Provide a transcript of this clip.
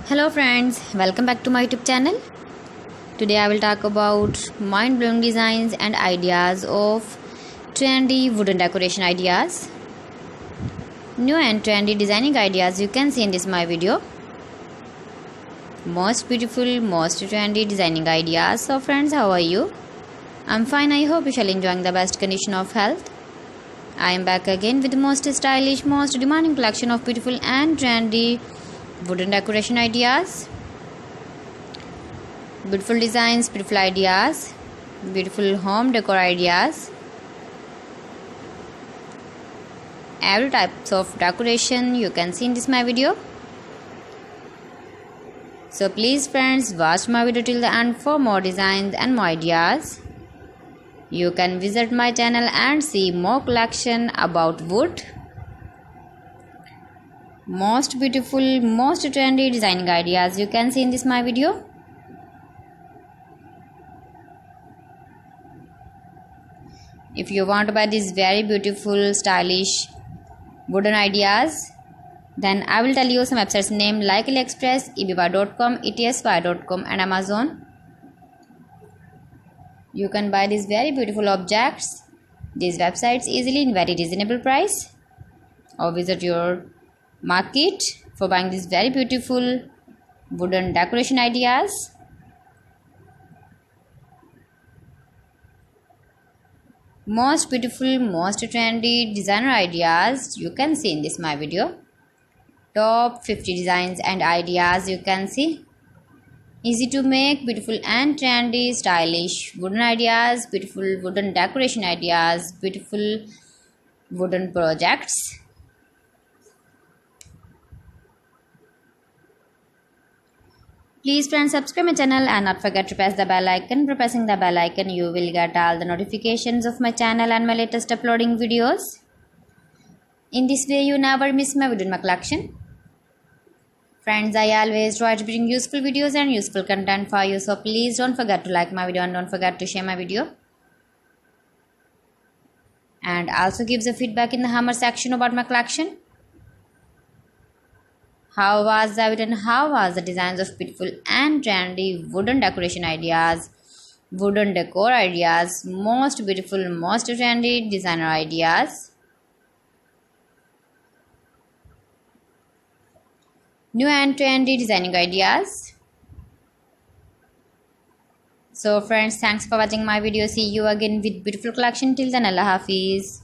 Hello friends, welcome back to my YouTube channel. Today I will talk about mind-blowing designs and ideas of trendy wooden decoration ideas. New and trendy designing ideas you can see in this my video. Most beautiful, most trendy designing ideas. So friends, how are you? I'm fine. I hope you shall enjoying the best condition of health. I am back again with the most stylish, most demanding collection of beautiful and trendy wooden decoration ideas. Beautiful designs, beautiful ideas, beautiful home decor ideas. Every types of decoration you can see in this my video. So please friends, watch my video till the end for more designs and more ideas. You can visit my channel and see more collection about wood. Most beautiful, most trendy designing ideas you can see in this my video. If you want to buy these very beautiful, stylish wooden ideas, then I will tell you some websites name like AliExpress, eBay.com, ETSY.com and Amazon. You can buy these very beautiful objects, these websites easily in very reasonable price, or visit your market for buying these very beautiful wooden decoration ideas. Most beautiful, most trendy designer ideas you can see in this my video. Top 50 designs and ideas you can see. Easy to make, beautiful and trendy, stylish wooden ideas, beautiful wooden decoration ideas, beautiful wooden projects. Please friends, subscribe my channel and not forget to press the bell icon. By pressing the bell icon, you will get all the notifications of my channel and my latest uploading videos. In this way, you never miss my video in my collection. Friends, I always try to bring useful videos and useful content for you. So please don't forget to like my video and don't forget to share my video. And also give the feedback in the hammer section about my collection. How was the video and how was the designs of beautiful and trendy wooden decoration ideas, wooden decor ideas, most beautiful, most trendy designer ideas. New and trendy designing ideas. So friends, thanks for watching my video. See you again with beautiful collection. Till then, Allah Hafiz.